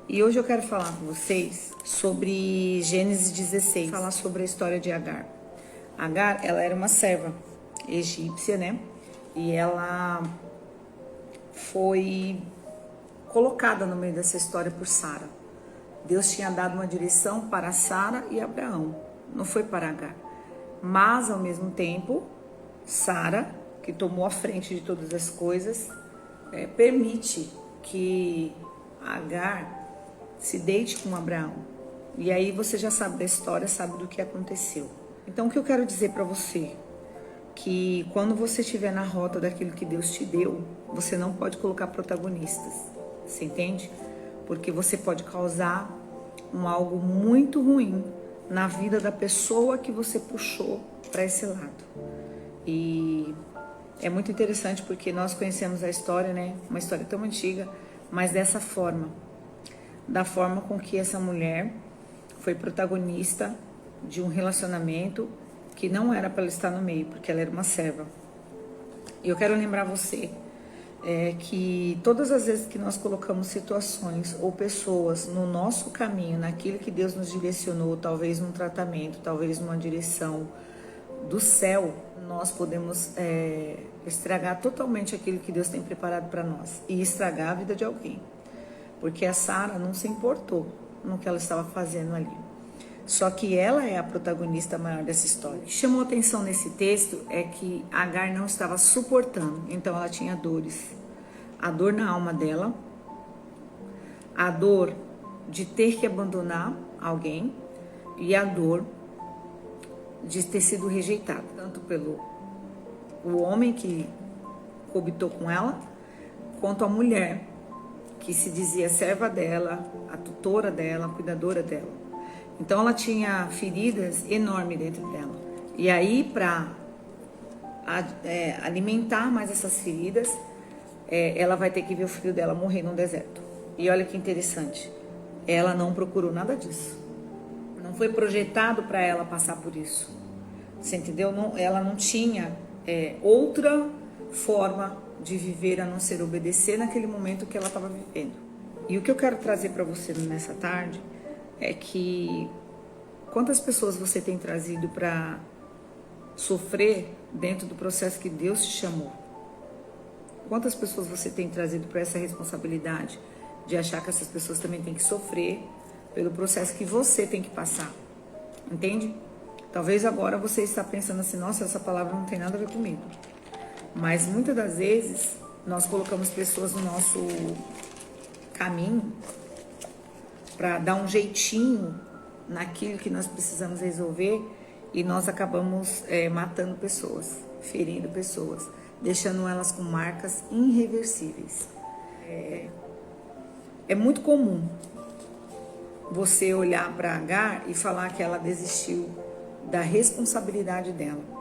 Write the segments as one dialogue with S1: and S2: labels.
S1: E hoje eu quero falar com vocês sobre Gênesis 16, falar sobre a história de Agar. Agar, ela era uma serva egípcia, né? E ela foi colocada no meio dessa história por Sara. Deus tinha dado uma direção para Sara e Abraão, não foi para Agar. Mas, ao mesmo tempo, Sara, que tomou a frente de todas as coisas, permite que Agar se deite com Abraão. E aí você já sabe da história, sabe do que aconteceu. Então o que eu quero dizer para você, que quando você estiver na rota daquilo que Deus te deu, você não pode colocar protagonistas, você entende? Porque você pode causar algo muito ruim na vida da pessoa que você puxou para esse lado. E é muito interessante porque nós conhecemos a história, né? Uma história tão antiga, mas dessa forma. Da forma com que essa mulher foi protagonista de um relacionamento que não era para ela estar no meio, porque ela era uma serva. E eu quero lembrar você que todas as vezes que nós colocamos situações ou pessoas no nosso caminho, naquilo que Deus nos direcionou, talvez num tratamento, talvez numa direção do céu, nós podemos estragar totalmente aquilo que Deus tem preparado para nós e estragar a vida de alguém. Porque a Sara não se importou no que ela estava fazendo ali. Só que ela é a protagonista maior dessa história. O que chamou atenção nesse texto é que Agar não estava suportando, então ela tinha dores. A dor na alma dela, a dor de ter que abandonar alguém e a dor de ter sido rejeitada, tanto pelo o homem que coabitou com ela, quanto a mulher que se dizia serva dela, a tutora dela, a cuidadora dela. Então ela tinha feridas enormes dentro dela. E aí, para alimentar mais essas feridas, ela vai ter que ver o filho dela morrer no deserto. E olha que interessante, ela não procurou nada disso. Não foi projetado para ela passar por isso. Você entendeu? Ela não tinha outra forma de viver a não ser obedecer naquele momento que ela estava vivendo. E o que eu quero trazer para você nessa tarde é que quantas pessoas você tem trazido para sofrer dentro do processo que Deus te chamou? Quantas pessoas você tem trazido para essa responsabilidade de achar que essas pessoas também têm que sofrer pelo processo que você tem que passar? Entende? Talvez agora você está pensando assim, nossa, essa palavra não tem nada a ver comigo. Mas muitas das vezes nós colocamos pessoas no nosso caminho para dar um jeitinho naquilo que nós precisamos resolver e nós acabamos matando pessoas, ferindo pessoas, deixando elas com marcas irreversíveis. É muito comum você olhar para Agar e falar que ela desistiu da responsabilidade dela.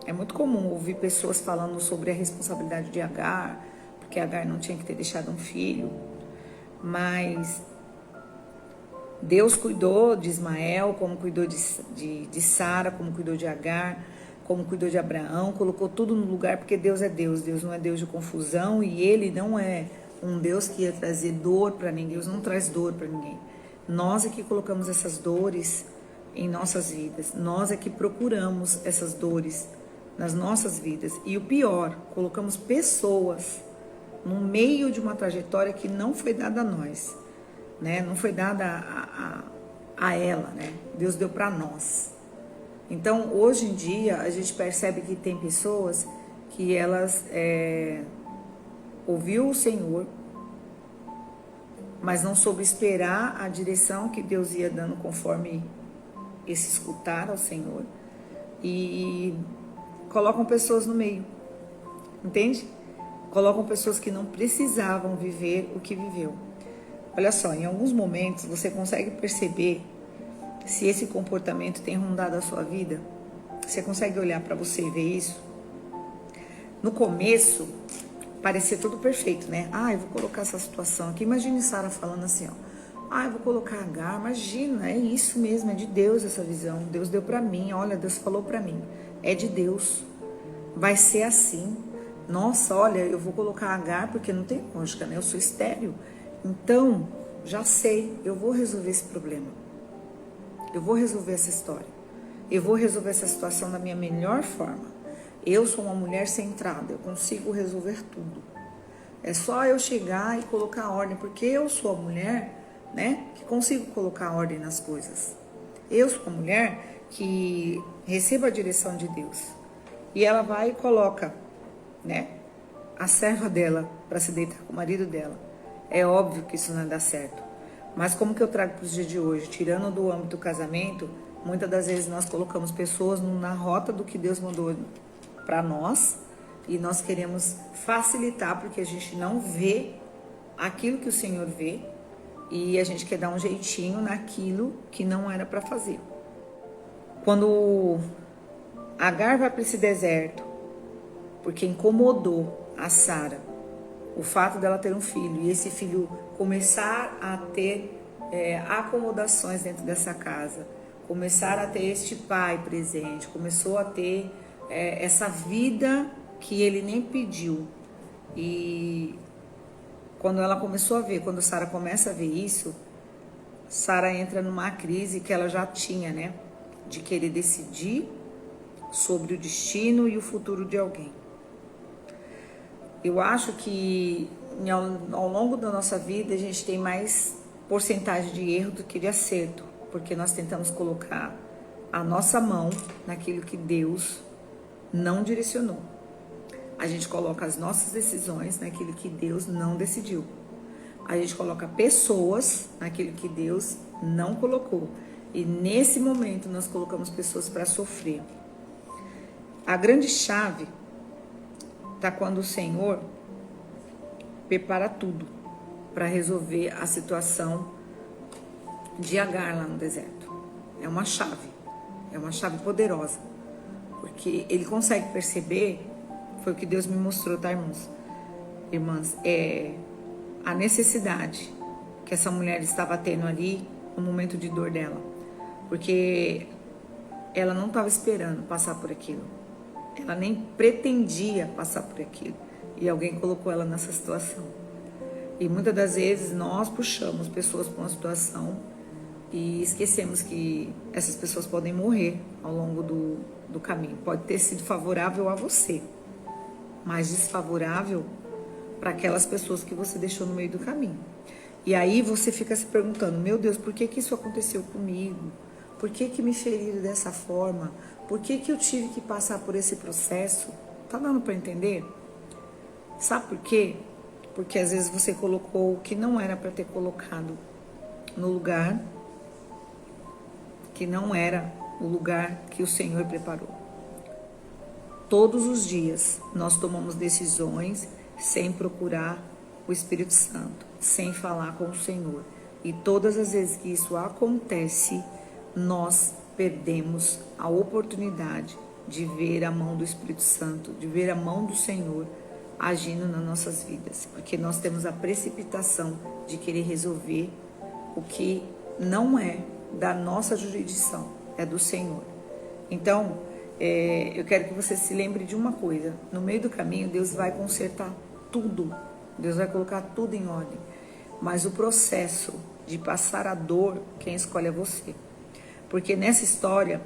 S1: É muito comum ouvir pessoas falando sobre a responsabilidade de Agar, porque Agar não tinha que ter deixado um filho. Mas Deus cuidou de Ismael, como cuidou de Sara, como cuidou de Agar, como cuidou de Abraão, colocou tudo no lugar, porque Deus é Deus. Deus não é Deus de confusão e Ele não é um Deus que ia trazer dor para ninguém. Deus não traz dor para ninguém. Nós é que colocamos essas dores em nossas vidas. Nós é que procuramos essas dores nas nossas vidas. E o pior, colocamos pessoas no meio de uma trajetória que não foi dada a nós, né? Não foi dada a ela, né? Deus deu para nós. Então, hoje em dia, a gente percebe que tem pessoas que elas ouviu o Senhor, mas não soube esperar a direção que Deus ia dando conforme esse escutar ao Senhor. E colocam pessoas no meio, entende? Colocam pessoas que não precisavam viver o que viveu. Olha só, em alguns momentos você consegue perceber se esse comportamento tem rondado a sua vida. Você consegue olhar para você e ver isso? No começo, parecia tudo perfeito, né? Eu vou colocar essa situação aqui. Imagine Sara falando assim, ó. Eu vou colocar Agar. Imagina, é isso mesmo, é de Deus essa visão. Deus deu para mim, olha, Deus falou para mim. É de Deus. Vai ser assim. Nossa, olha, eu vou colocar Agar porque não tem lógica, né? Eu sou estéril. Então, já sei, eu vou resolver esse problema. Eu vou resolver essa história. Eu vou resolver essa situação da minha melhor forma. Eu sou uma mulher centrada, eu consigo resolver tudo. É só eu chegar e colocar ordem, porque eu sou a mulher, né, que consigo colocar ordem nas coisas. Eu sou a mulher que recebo a direção de Deus. E ela vai e coloca, né, a serva dela para se deitar com o marido dela. É óbvio que isso não dá certo. Mas como que eu trago para os dias de hoje? Tirando do âmbito do casamento, muitas das vezes nós colocamos pessoas na rota do que Deus mandou para nós e nós queremos facilitar porque a gente não vê aquilo que o Senhor vê e a gente quer dar um jeitinho naquilo que não era para fazer. Quando Agar vai para esse deserto, porque incomodou a Sara o fato dela ter um filho e esse filho começar a ter acomodações dentro dessa casa, começar a ter este pai presente, começou a ter essa vida que ele nem pediu. E quando ela começou a ver, quando Sara começa a ver isso, Sara entra numa crise que ela já tinha, né? De querer decidir sobre o destino e o futuro de alguém. Eu acho que ao longo da nossa vida a gente tem mais porcentagem de erro do que de acerto, porque nós tentamos colocar a nossa mão naquilo que Deus não direcionou. A gente coloca as nossas decisões naquilo que Deus não decidiu. A gente coloca pessoas naquilo que Deus não colocou. E nesse momento nós colocamos pessoas para sofrer. A grande chave está quando o Senhor prepara tudo para resolver a situação de Agar lá no deserto. É uma chave poderosa, porque ele consegue perceber, foi o que Deus me mostrou, tá, irmãs, a necessidade que essa mulher estava tendo ali no momento de dor dela, porque ela não estava esperando passar por aquilo, ela nem pretendia passar por aquilo, e alguém colocou ela nessa situação. E muitas das vezes nós puxamos pessoas para uma situação e esquecemos que essas pessoas podem morrer ao longo do caminho. Pode ter sido favorável a você, mas desfavorável para aquelas pessoas que você deixou no meio do caminho. E aí você fica se perguntando, meu Deus, por que isso aconteceu comigo? Por que me feriram dessa forma? Por que eu tive que passar por esse processo? Tá dando para entender? Sabe por quê? Porque às vezes você colocou o que não era para ter colocado no lugar que não era o lugar que o Senhor preparou. Todos os dias nós tomamos decisões sem procurar o Espírito Santo, sem falar com o Senhor. E todas as vezes que isso acontece, nós perdemos a oportunidade de ver a mão do Espírito Santo, de ver a mão do Senhor agindo nas nossas vidas, porque nós temos a precipitação de querer resolver o que não é da nossa jurisdição, é do Senhor. Então, eu quero que você se lembre de uma coisa: no meio do caminho, Deus vai consertar tudo, Deus vai colocar tudo em ordem, mas o processo de passar a dor, quem escolhe é você. Porque nessa história,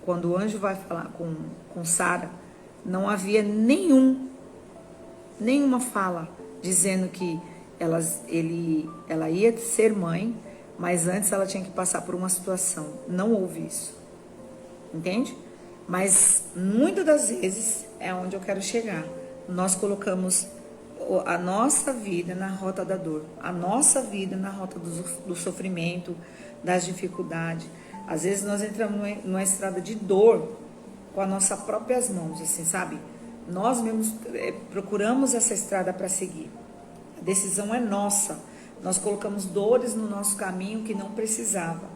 S1: quando o anjo vai falar com Sara, não havia nenhuma fala dizendo que ela ia ser mãe, mas antes ela tinha que passar por uma situação. Não houve isso, entende? Mas muitas das vezes é onde eu quero chegar. Nós colocamos a nossa vida na rota da dor, a nossa vida na rota do sofrimento, das dificuldades. Às vezes nós entramos numa estrada de dor com as nossas próprias mãos, assim, sabe? Nós mesmos procuramos essa estrada para seguir. A decisão é nossa. Nós colocamos dores no nosso caminho que não precisava.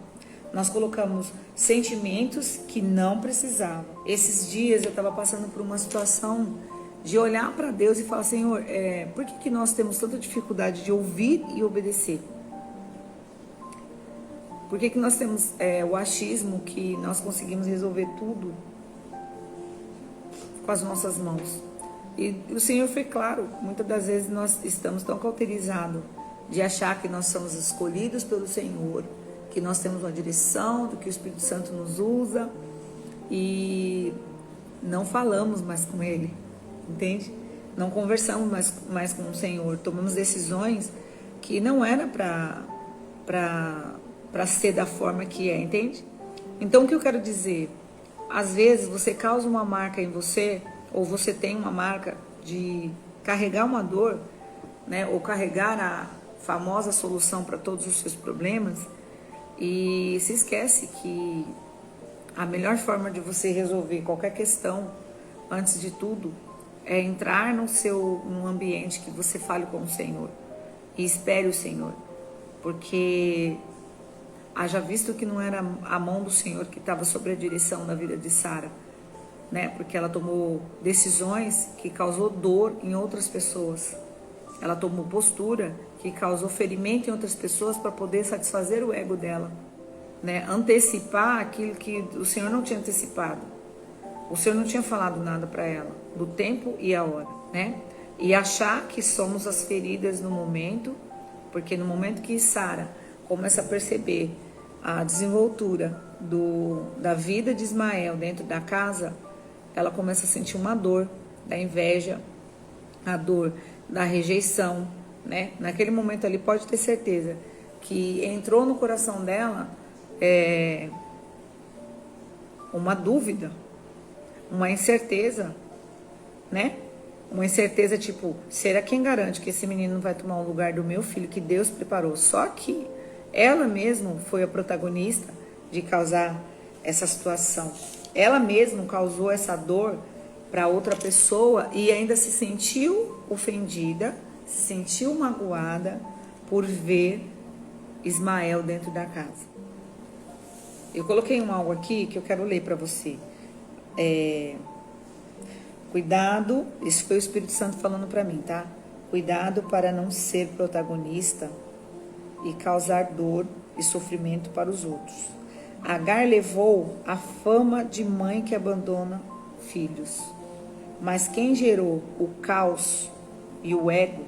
S1: Nós colocamos sentimentos que não precisavam. Esses dias eu estava passando por uma situação de olhar para Deus e falar, Senhor, por que nós temos tanta dificuldade de ouvir e obedecer? Por que nós temos o achismo que nós conseguimos resolver tudo com as nossas mãos? E o Senhor foi claro, muitas das vezes nós estamos tão cauterizados de achar que nós somos escolhidos pelo Senhor, que nós temos uma direção, do que o Espírito Santo nos usa e não falamos mais com Ele, entende? Não conversamos mais com o Senhor, tomamos decisões que não era para ser da forma que é, entende? Então o que eu quero dizer? Às vezes você causa uma marca em você, ou você tem uma marca de carregar uma dor, né? Ou carregar a famosa solução para todos os seus problemas, e se esquece que a melhor forma de você resolver qualquer questão, antes de tudo, é entrar num ambiente que você fale com o Senhor e espere o Senhor, porque haja visto que não era a mão do Senhor que estava sobre a direção da vida de Sara, né? Porque ela tomou decisões que causou dor em outras pessoas. Ela tomou postura que causou ferimento em outras pessoas para poder satisfazer o ego dela, né? Antecipar aquilo que o Senhor não tinha antecipado. O Senhor não tinha falado nada para ela, do tempo e a hora, né? E achar que somos as feridas no momento, porque no momento que Sara começa a perceber a desenvoltura da vida de Ismael dentro da casa, ela começa a sentir uma dor da inveja, a dor da rejeição, né? Naquele momento ali, pode ter certeza que entrou no coração dela uma dúvida, uma incerteza, né? Uma incerteza tipo, será quem garante que esse menino não vai tomar o lugar do meu filho que Deus preparou? Só que ela mesma foi a protagonista de causar essa situação. Ela mesma causou essa dor para outra pessoa e ainda se sentiu ofendida, se sentiu magoada por ver Ismael dentro da casa. Eu coloquei algo aqui que eu quero ler para você. Cuidado, isso foi o Espírito Santo falando para mim, tá? Cuidado para não ser protagonista e causar dor e sofrimento para os outros. Agar levou a fama de mãe que abandona filhos, mas quem gerou o caos e o ego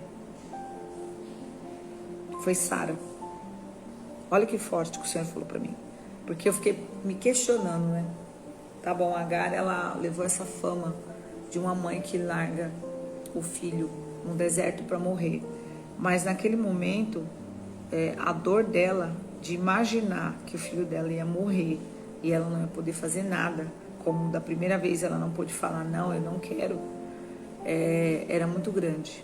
S1: foi Sara. Olha que forte que o Senhor falou para mim, porque eu fiquei me questionando, né? Tá bom, Agar, ela levou essa fama de uma mãe que larga o filho no deserto para morrer, mas naquele momento a dor dela de imaginar que o filho dela ia morrer e ela não ia poder fazer nada, como da primeira vez ela não pôde falar não, eu não quero, era muito grande.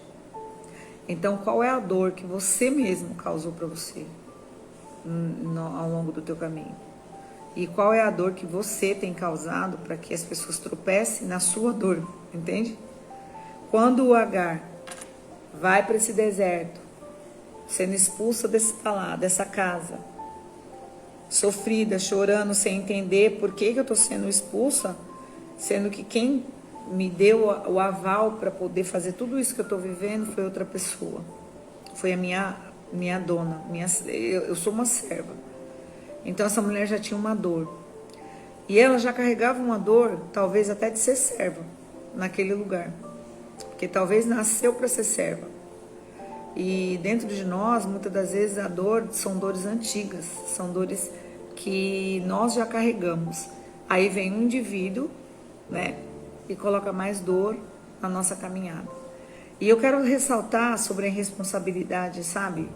S1: Então, qual é a dor que você mesmo causou para você ao longo do teu caminho? E qual é a dor que você tem causado para que as pessoas tropecem na sua dor, entende? Quando o Agar vai para esse deserto, sendo expulsa dessa casa, sofrida, chorando, sem entender por que eu estou sendo expulsa, sendo que quem me deu o aval para poder fazer tudo isso que eu estou vivendo foi outra pessoa. Foi a minha dona, eu sou uma serva. Então essa mulher já tinha uma dor. E ela já carregava uma dor, talvez até de ser serva, naquele lugar. Porque talvez nasceu para ser serva. E dentro de nós, muitas das vezes, a dor são dores antigas, são dores que nós já carregamos. Aí vem um indivíduo, né, e coloca mais dor na nossa caminhada. E eu quero ressaltar sobre a responsabilidade, sabe,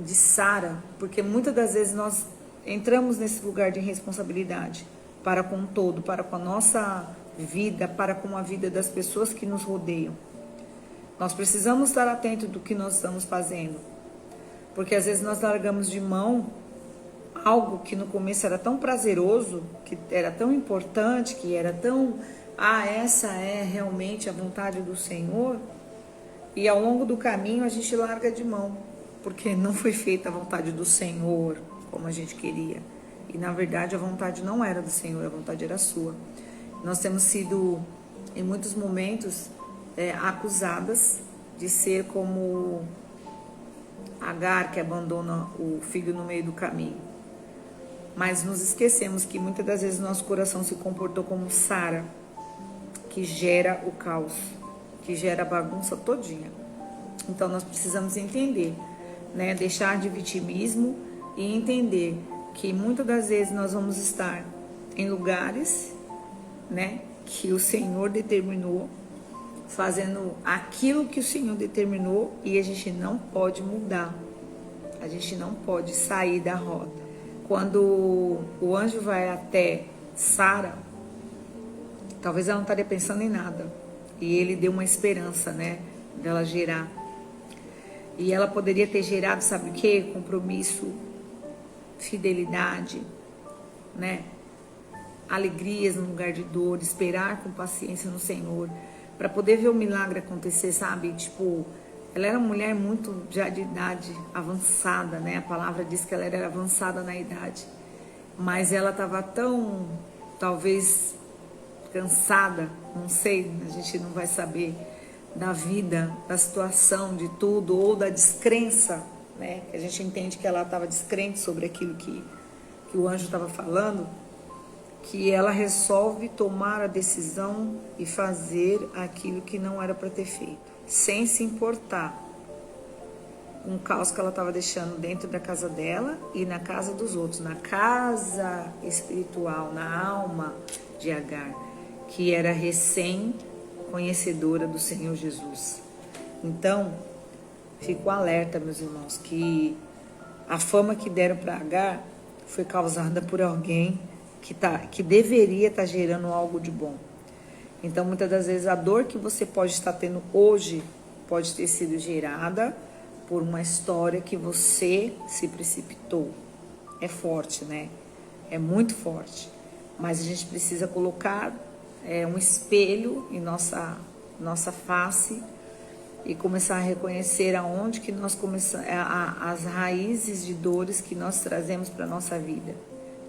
S1: de Sara, porque muitas das vezes nós entramos nesse lugar de responsabilidade para com o todo, para com a nossa vida, para com a vida das pessoas que nos rodeiam. Nós precisamos estar atentos do que nós estamos fazendo, porque às vezes nós largamos de mão algo que no começo era tão prazeroso, que era tão importante, que era tão, essa é realmente a vontade do Senhor, e ao longo do caminho a gente larga de mão, porque não foi feita a vontade do Senhor como a gente queria. E na verdade a vontade não era do Senhor, a vontade era sua. Nós temos sido, em muitos momentos, acusadas de ser como Agar, que abandona o filho no meio do caminho. Mas nos esquecemos que muitas das vezes nosso coração se comportou como Sara, que gera o caos, que gera a bagunça todinha. Então nós precisamos entender né? Deixar de vitimismo e entender que muitas das vezes nós vamos estar em lugares, né, que o Senhor determinou, fazendo aquilo que o Senhor determinou, e a gente não pode mudar. A gente não pode sair da rota. Quando o anjo vai até Sara, talvez ela não estaria pensando em nada. E ele deu uma esperança, né, dela gerar. E ela poderia ter gerado, sabe o quê? Compromisso, fidelidade, né? Alegrias no lugar de dor, esperar com paciência no Senhor, para poder ver o milagre acontecer, sabe? Tipo, ela era uma mulher muito já de idade avançada, né? A palavra diz que ela era avançada na idade, mas ela estava tão, talvez, cansada, não sei, a gente não vai saber, da vida, da situação, de tudo, ou da descrença, né? A gente entende que ela estava descrente sobre aquilo que o anjo estava falando, que ela resolve tomar a decisão e fazer aquilo que não era para ter feito, sem se importar com o caos que ela estava deixando dentro da casa dela e na casa dos outros, na casa espiritual, na alma de Agar, que era recém-conhecedora do Senhor Jesus. Então, fico alerta, meus irmãos, que a fama que deram para Agar foi causada por alguém que deveria estar gerando algo de bom. Então, muitas das vezes, a dor que você pode estar tendo hoje pode ter sido gerada por uma história que você se precipitou. É forte, né? É muito forte. Mas a gente precisa colocar um espelho em nossa face e começar a reconhecer aonde que nós começamos, as raízes de dores que nós trazemos para a nossa vida.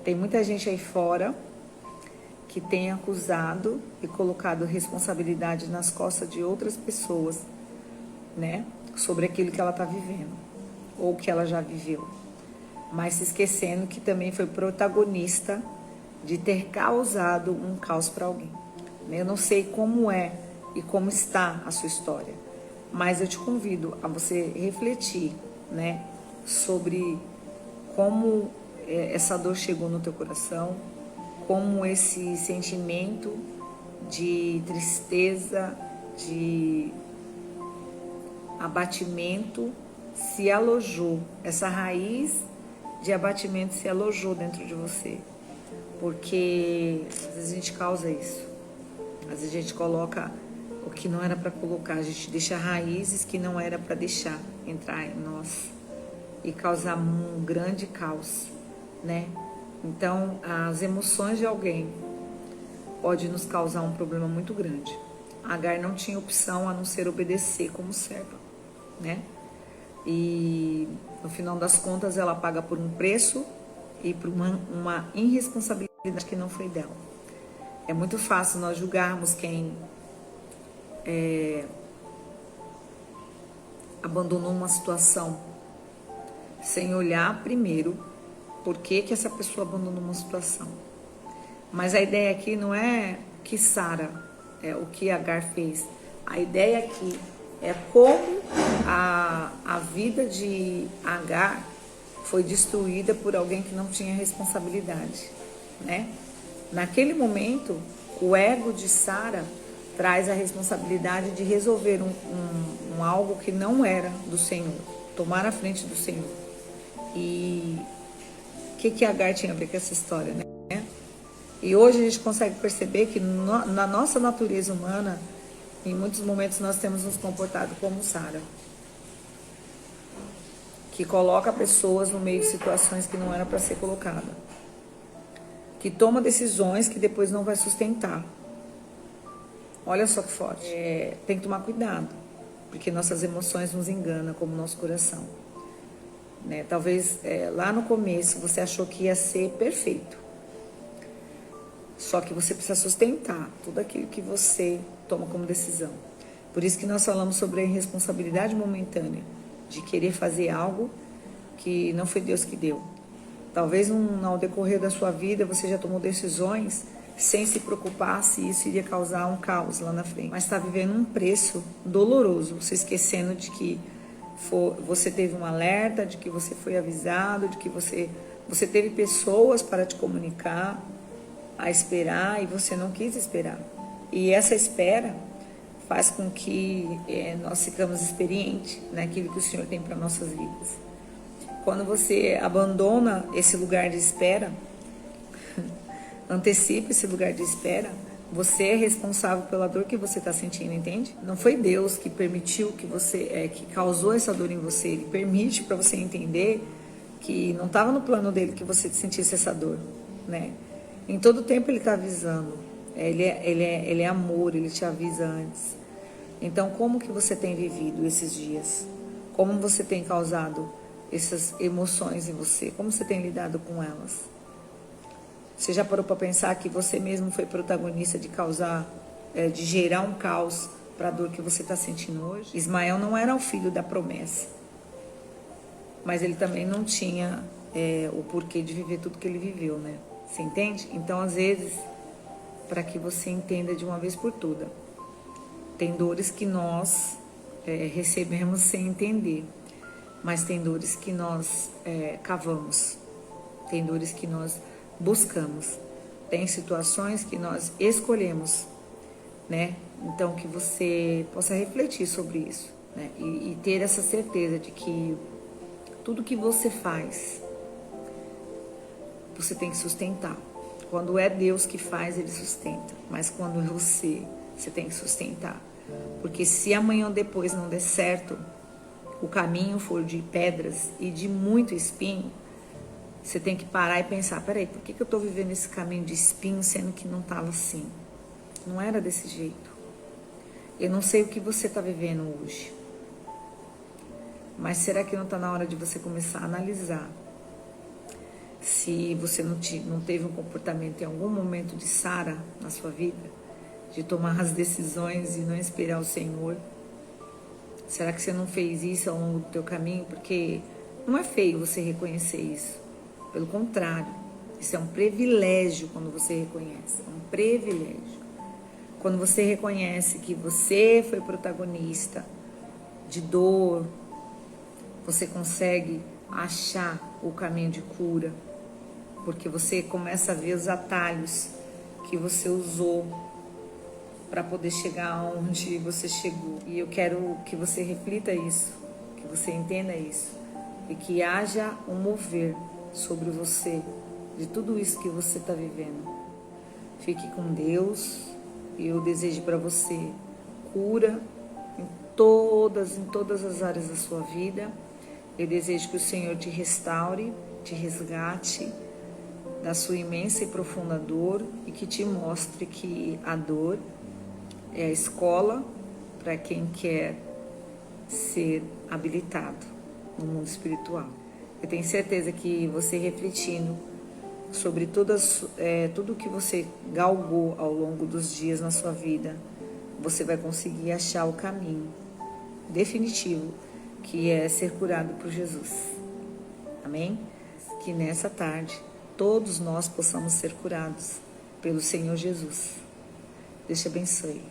S1: Tem muita gente aí fora que tem acusado e colocado responsabilidade nas costas de outras pessoas, né? Sobre aquilo que ela está vivendo ou que ela já viveu. Mas se esquecendo que também foi protagonista de ter causado um caos para alguém. Eu não sei como é e como está a sua história, mas eu te convido a você refletir, né? Sobre como essa dor chegou no teu coração, como esse sentimento de tristeza, de abatimento se alojou, essa raiz de abatimento se alojou dentro de você, porque às vezes a gente causa isso, às vezes a gente coloca o que não era para colocar, a gente deixa raízes que não era para deixar entrar em nós e causar um grande caos, né? Então, as emoções de alguém pode nos causar um problema muito grande. Agar não tinha opção a não ser obedecer como serva, né? E no final das contas ela paga por um preço e por uma irresponsabilidade que não foi dela. É muito fácil nós julgarmos quem abandonou uma situação sem olhar primeiro por que essa pessoa abandonou uma situação. Mas a ideia aqui não é que Sara, o que Agar fez. A ideia aqui é como a vida de Agar foi destruída por alguém que não tinha responsabilidade, né? Naquele momento, o ego de Sara traz a responsabilidade de resolver um algo que não era do Senhor, tomar a frente do Senhor. E o que Agar tinha a ver com essa história, né? E hoje a gente consegue perceber que na nossa natureza humana, em muitos momentos nós temos nos comportado como Sara, que coloca pessoas no meio de situações que não era para ser colocada, que toma decisões que depois não vai sustentar. Olha só que forte. Tem que tomar cuidado, porque nossas emoções nos enganam, como nosso coração, né? Talvez lá no começo você achou que ia ser perfeito, só que você precisa sustentar tudo aquilo que você toma como decisão. Por isso que nós falamos sobre a irresponsabilidade momentânea de querer fazer algo que não foi Deus que deu. Talvez ao decorrer da sua vida você já tomou decisões sem se preocupar se isso iria causar um caos lá na frente. Mas está vivendo um preço doloroso, se esquecendo de que você teve um alerta, de que você foi avisado, de que você teve pessoas para te comunicar, a esperar, e você não quis esperar. E essa espera faz com que nós ficamos experientes naquilo que o Senhor tem para nossas vidas. Quando você abandona esse lugar de espera, antecipa esse lugar de espera, você é responsável pela dor que você está sentindo, entende? Não foi Deus que permitiu que que causou essa dor em você. Ele permite para você entender que não estava no plano dele que você sentisse essa dor, né? Em todo tempo ele está avisando. Ele é amor, ele te avisa antes. Então, como que você tem vivido esses dias? Como você tem causado essas emoções em você? Como você tem lidado com elas? Você já parou para pensar que você mesmo foi protagonista de causar, de gerar um caos para a dor que você está sentindo hoje? Ismael não era o filho da promessa, mas ele também não tinha o porquê de viver tudo que ele viveu, né? Você entende? Então, às vezes, para que você entenda de uma vez por todas, tem dores que nós recebemos sem entender, mas tem dores que nós cavamos, tem dores que nós buscamos, tem situações que nós escolhemos, né? Então, que você possa refletir sobre isso, né? E ter essa certeza de que tudo que você faz, você tem que sustentar. Quando é Deus que faz, Ele sustenta. Mas quando é você tem que sustentar. Porque se amanhã ou depois não der certo, o caminho for de pedras e de muito espinho, você tem que parar e pensar, peraí, por que eu estou vivendo esse caminho de espinho, sendo que não estava assim? Não era desse jeito. Eu não sei o que você está vivendo hoje. Mas será que não está na hora de você começar a analisar se você não teve um comportamento em algum momento de Sara na sua vida, de tomar as decisões e não esperar o Senhor? Será que você não fez isso ao longo do teu caminho? Porque não é feio você reconhecer isso. Pelo contrário, isso é um privilégio quando você reconhece. É um privilégio. Quando você reconhece que você foi protagonista de dor, você consegue achar o caminho de cura, porque você começa a ver os atalhos que você usou para poder chegar onde você chegou. E eu quero que você reflita isso, que você entenda isso, e que haja um mover sobre você de tudo isso que você está vivendo. Fique com Deus, e eu desejo para você cura em todas as áreas da sua vida. Eu desejo que o Senhor te restaure, te resgate da sua imensa e profunda dor, e que te mostre que a dor é a escola para quem quer ser habilitado no mundo espiritual. Eu tenho certeza que você refletindo sobre tudo que você galgou ao longo dos dias na sua vida, você vai conseguir achar o caminho definitivo, que é ser curado por Jesus. Amém? Que nessa tarde todos nós possamos ser curados pelo Senhor Jesus. Deus te abençoe.